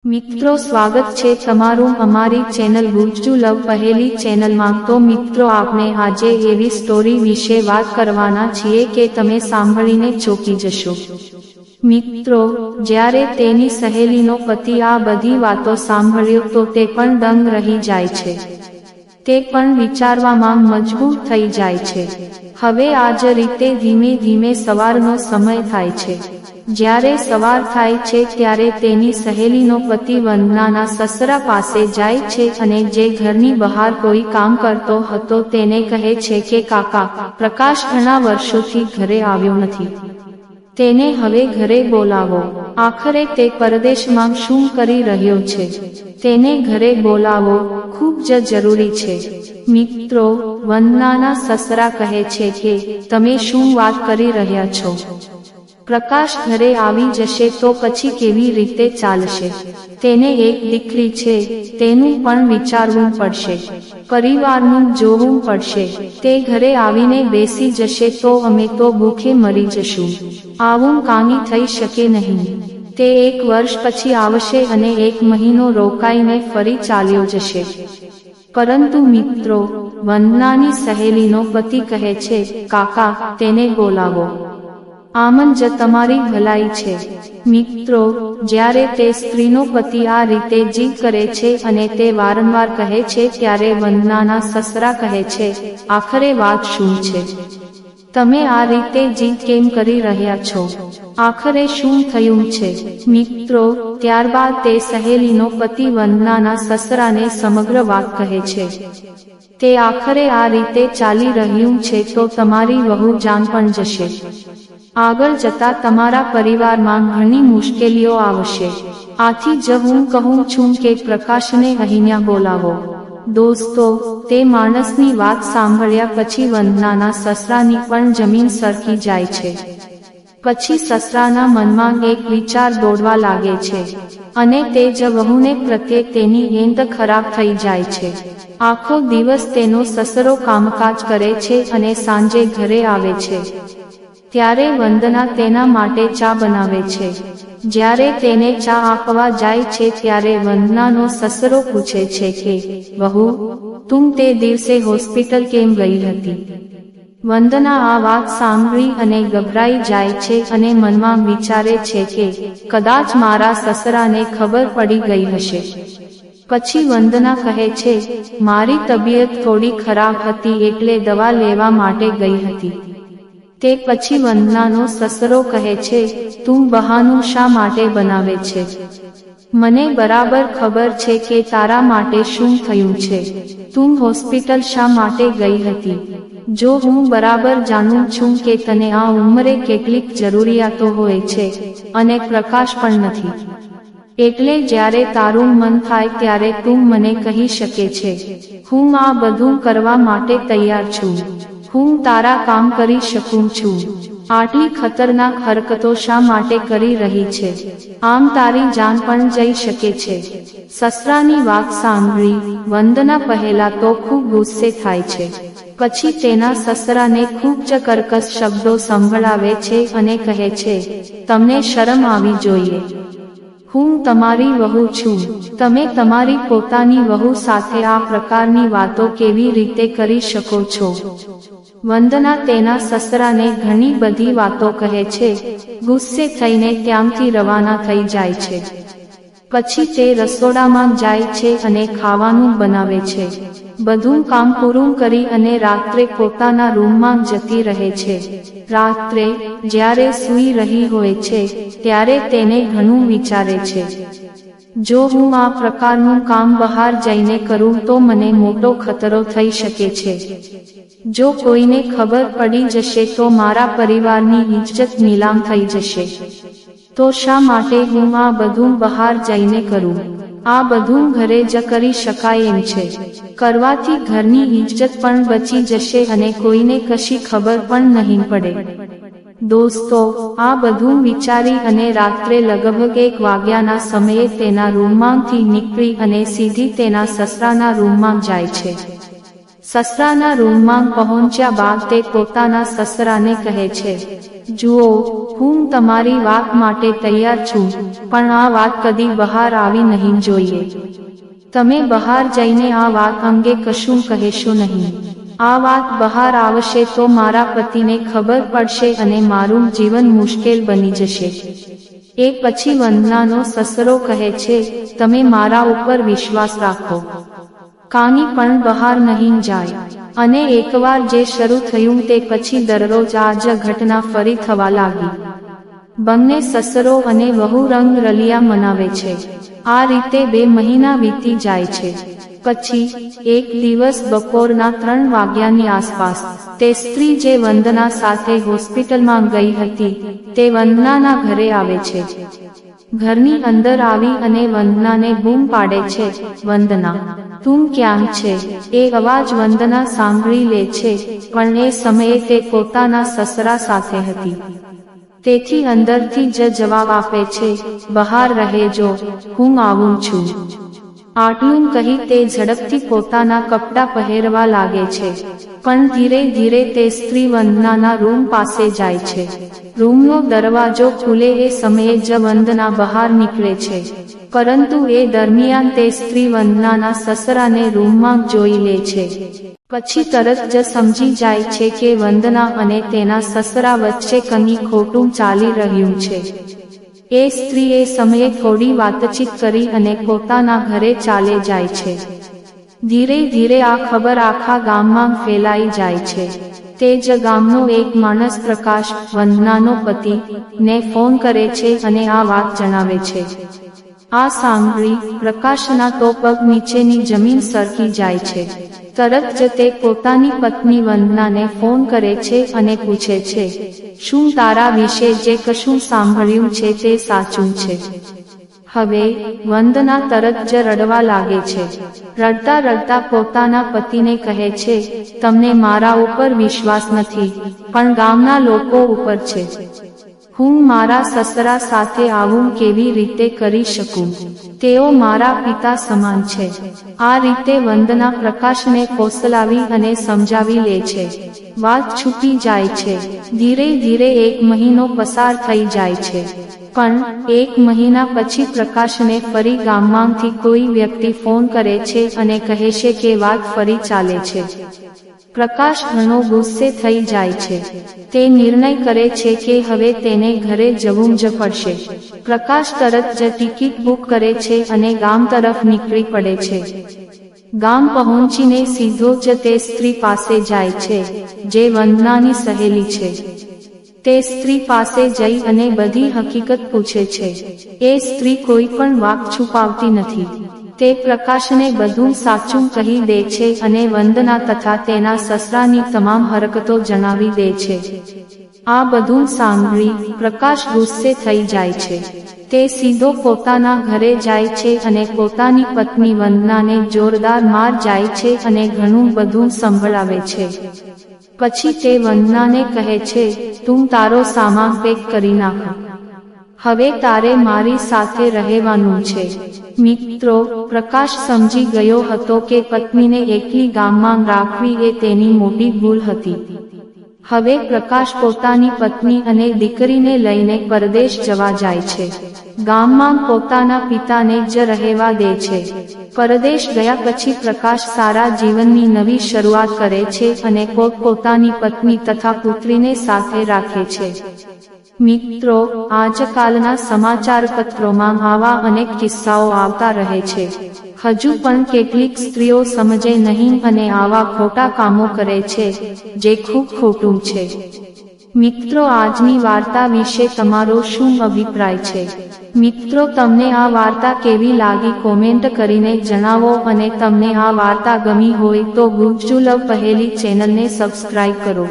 મિત્રો સ્વાગત છે તમારું અમારી ચેનલ ગુજ્જુ લવ પહેલી ચેનલમાં। તો મિત્રો આપણે આજે એવી સ્ટોરી વિશે વાત કરવાના છીએ કે તમે સાંભળીને ચોંકી જશો। મિત્રો જ્યારે તેની સહેલીનો પતિ આ બધી વાતો સાંભળ્યો તો તે પણ દંગ રહી જાય છે। તે પણ વિચારવામાં મજબૂર થઈ જાય છે। હવે આ જ રીતે ધીમે ધીમે સવારનો સમય થાય છે। જ્યારે સવાર થાય છે ત્યારે તેની સહેલીનો પતિ વંદનાના સસરા પાસે જાય છે અને જે ઘરની બહાર કોઈ કામ કરતો હતો તેને કહે છે કે કાકા, પ્રકાશ ઘણા વર્ષોથી ઘરે આવ્યો નથી, તેને હવે ઘરે બોલાવો। આખરે તે પરદેશમાં શું કરી રહ્યો છે, તેને ઘરે બોલાવો, ખૂબ જ જરૂરી છે। મિત્રો વંદનાના સસરા કહે છે કે તમે શું વાત કરી રહ્યા છો? પ્રકાશ ઘરે આવી જશે તો પછી કેવી રીતે ચાલશે? તેને એક દીકરી છે, તેનું પણ વિચારવું પડશે, પરિવારનું જોવું પડશે। તે ઘરે આવીને બેસી જશે તો અમે તો ભૂખે મરી જશું। આવું કાંઈ થઈ શકે નહીં। તે 1 વર્ષ પછી આવશે અને 1 મહિનો રોકાઈને ફરી ચાલ્યો જશે। પરંતુ મિત્રો વંદનાની સહેલીનો પતિ કહે છે કાકા, તેને બોલાવો, આમ જ તમારી ભલાઈ છે। મિત્રો જ્યારે તે સ્ત્રીનો પતિ આ રીતે જીદ કરે છે અને તે વારંવાર કહે છે ત્યારે વંદનાના સસરા કહે છે આખરે વાત શું છે? તમે આ રીતે જીદ કેમ કરી રહ્યા છો? આખરે શું થયું છે? મિત્રો ત્યારબાદ તે સહેલીનો પતિ વંદનાના સસરાને સમગ્ર વાત કહે છે। તે આખરે આ રીતે ચાલી રહ્યું છે તો તમારી વહુ જાન પણ જશે। આગળ જતા તમારા પરિવારમાં ઘણી મુશ્કેલીઓ આવશે। આથી જ હું કહું છું કે પ્રકાશને અહીંયા બોલાવો। દોસ્તો તે માણસની વાત સાંભળ્યા પછી વંદનાના સસરાની પણ જમીન સરકી જાય છે। પછી સસરાના મનમાં એક વિચાર દોડવા લાગે છે અને તે જ વહુને પ્રત્યે તેની હેત ખરાબ થઈ જાય છે। આખો દિવસ તેનો સસરો કામકાજ કરે છે અને સાંજે ઘરે આવે છે ત્યારે વંદના તેના માટે ચા બનાવે છે। જ્યારે તેને ચા આપવા જાય છે ત્યારે વંદનાનો સસરો પૂછે છે કે વહુ, તું તે દિવસે હોસ્પિટલ કેમ ગઈ હતી? વંદના આ વાત સાંભળી અને ગભરાઈ જાય છે અને મનમાં વિચારે છે કે કદાચ મારા સસરાને ખબર પડી ગઈ હશે। પછી વંદના કહે છે મારી તબિયત થોડી ખરાબ હતી એટલે દવા લેવા માટે ગઈ હતી। તે પછી વંદનાનો સસરો કહે છે તું બહાનું શા માટે બનાવે છે? મને બરાબર ખબર છે કે તારા માટે શું થયું છે। તું હોસ્પિટલ શા માટે ગઈ હતી? જો હું બરાબર જાણું છું કે તને આ ઉંમરે કેટલીક જરૂરિયાતો હોય છે અને પ્રકાશ પણ નથી, એટલે જ્યારે તારું મન થાય ત્યારે તું મને કહી શકે છે। હું આ બધું કરવા માટે તૈયાર છું। હું તારા કામ કરી શકું છું। આટલી ખતરનાક હરકતો શા માટે કરી રહી છે? આમ તારી જાન પણ જઈ શકે છે। સસરાની વાત સાંભળી વંદના પહેલા તો ખૂબ ગુસ્સે થાય છે, પછી તેના સસરાને ખૂબ જ કર્કશ શબ્દો સંભળાવે છે અને કહે છે તમને શરમ આવી જોઈએ। હું તમારી વહુ છું, તમે તમારી પોતાની વહુ સાથે આ પ્રકારની વાતો કેવી રીતે કરી શકો છો? વંદના તેના સસરાને ઘણી બધી વાતો કહે છે, ગુસ્સે થઈને ત્યાંથી રવાના થઈ જાય છે। પછી તે રસોડામાં જાય છે અને ખાવાનું બનાવે છે। બધું કામ પૂરું કરી અને રાત્રે પોતાના રૂમમાં જતી રહે છે। રાત્રે જ્યારે સૂઈ રહી હોય છે ત્યારે તેને ઘણું વિચારે છે, જો હું આ પ્રકારનું કામ બહાર જઈને કરું તો મને મોટો ખતરો થઈ શકે છે। જો કોઈને ખબર પડી જશે તો મારા પરિવારની ઇજ્જત નીલામ થઈ જશે। તો શા માટે હું આ બધું બહાર જઈને કરું? આ બધું ઘરે જ કરી શકાય એમ છે। કરવાથી ઘરની ઇજ્જત પણ બચી જશે અને કોઈને કશી ખબર પણ નહીં પડે। દોસ્તો આ બધું વિચારી અને રાત્રે લગભગ 1 વાગ્યાના સમયે તેના રૂમમાંથી નીકળી અને સીધી તેના સસરાના રૂમમાં જાય છે। સસરાના રૂમમાં પહોંચ્યા બાદ તે પોતાના સસરાને કહે છે જુઓ, હું તમારી વાત માટે તૈયાર છું, પણ આ વાત કદી બહાર આવી નહીં જોઈએ. તમે બહાર જઈને આ વાત અંગે કશું કહેશો નહીં. આ વાત બહાર આવશે તો મારા પતિને ખબર પડશે અને મારું જીવન મુશ્કેલ બની જશે. એ પછી વંદનાનો સસરો કહે છે, તમે મારા ઉપર વિશ્વાસ રાખો, કાની પણ બહાર નહીં જાય. અને એકવાર જે શરૂ થયું તે પછી દરરોજ આ જ ઘટના ફરી થવા લાગી. બંને સસરો અને વહુ રંગ રલિયા મનાવે છે. આ રીતે 2 મહિના વીતી જાય છે. પછી એક દિવસ બપોરના 3 વાગ્યાની આસપાસ તે સ્ત્રી જે વંદના સાથે હોસ્પિટલમાં ગઈ હતી તે વંદનાના ઘરે આવે છે. ઘરની અંદર આવી અને વંદનાને બૂમ પાડે છે, વંદના, તું ક્યાં છે? એ અવાજ વંદના સાંભળી લે છે, પણ એ સમયે તે પોતાના સસરા સાથે હતી. તેથી અંદરથી જ જવાબ આપે છે, બહાર રહેજો, હું આવું છું. આટલું કહી તે ઝડપથી પોતાના કપડાં પહેરવા લાગે છે. પણ ધીરે ધીરે તે સ્ત્રી વંદનાના રૂમ પાસે જાય છે. રૂમનો દરવાજો ખુલે એ સમયે જ વંદના બહાર નીકળે છે. પરંતુ એ દરમિયાન તે સ્ત્રી વંદનાના સસરાને રૂમમાં જોઈ લે છે. પછી તરત જ સમજી જાય છે કે વંદના અને તેના સસરા વચ્ચે કંઈ ખોટું ચાલી રહ્યું છે. એ સ્ત્રી એ સમયે થોડી વાતચીત કરી અને પોતાના ઘરે ચાલે જાય છે. ધીરે ધીરે આ ખબર આખા ગામમાં ફેલાઈ જાય છે. તે જ ગામનો એક માણસ પ્રકાશ, વંદનાનો પતિ, ને ફોન કરે છે અને આ વાત જણાવે છે. આ સાંભળી પ્રકાશના તો પગ નીચેની જમીન સરકી જાય છે. તરત જ તે પોતાની પત્ની વંદનાને ફોન કરે છે અને પૂછે છે, શું તારા વિશે જે કશું સાંભળ્યું છે તે સાચું છે? હવે વંદના તરત જ રડવા લાગે છે. રડતા રડતા પોતાના પતિને કહે છે, તમને મારા ઉપર વિશ્વાસ નથી, પણ ગામના લોકો ઉપર છે. હું મારા સસરા સાથે આવું કેવી રીતે કરી શકું? તેઓ મારા પિતા સમાન છે. આ રીતે વંદના પ્રકાશને ફોસલાવી અને સમજાવી લે છે. વાત છૂટી જાય છે. ધીરે ધીરે 1 મહિનો પસાર થઈ જાય છે. પણ 1 મહિના પછી પ્રકાશને ફરી ગામમાંથી કોઈ વ્યક્તિ ફોન કરે છે અને કહે છે કે વાત ફરી ચાલે છે. પ્રકાશ ઘણો ગુસ્સે થઈ જાય છે. તે નિર્ણય કરે છે કે હવે તેને ઘરે જવું જ પડશે. પ્રકાશ તરત જ ટિકિટ બુક કરે છે અને ગામ તરફ નીકળી પડે છે. ગામ પહોંચીને સીધો જ તે સ્ત્રી પાસે જાય છે, જે વંદનાની સહેલી છે. તે સ્ત્રી પાસે જઈ અને બધી હકીકત પૂછે છે. એ સ્ત્રી કોઈ પણ વાત છુપાવતી નથી. તે પ્રકાશને બધું સાચું કહી દે છે અને વંદના તથા તેના સસરાની તમામ હરકતો જણાવી દે છે. આ બધું સાંભળી પ્રકાશ ગુસ્સે થઈ જાય છે. તે સીધો પોતાના ઘરે જાય છે અને પોતાની પત્ની વંદનાને જોરદાર માર જાય છે અને ઘણું બધું સંભળાવે છે. પછી તે વંદનાને કહે છે, તું તારો સામાન પેક કરી નાખ. હવે તારે મારી સાથે રહેવાનું છે. મિત્રો, પ્રકાશ સમજી ગયો હતો કે પત્નીને એકલી ગામમાં રાખવી એ તેની મોટી ભૂલ હતી. હવે પ્રકાશ પોતાની પત્ની અને દીકરીને લઈને પરદેશ જવા જાય છે. ગામમાં પોતાના પિતાને જ રહેવા દે છે. પરદેશ ગયા પછી પ્રકાશ સારા જીવનની નવી શરૂઆત કરે છે અને પોતાની પત્ની તથા પુત્રીને સાથે રાખે છે. મિત્રો, આજકાલના સમાચાર પત્રોમાં આવા અનેક કિસ્સાઓ આવતા રહે છે. હજુ પણ કેટલીક સ્ત્રીઓ સમજે નહીં અને આવા ખોટા કામો કરે છે, જે ખૂબ ખોટું છે. મિત્રો, આજની વાર્તા વિશે તમારો શું અભિપ્રાય છે? મિત્રો, તમને આ વાર્તા કેવી લાગી કોમેન્ટ કરીને જણાવો અને તમને આ વાર્તા ગમી હોય તો ગુજ્જુ લવ પહેલી ચેનલને સબસ્ક્રાઇબ કરો.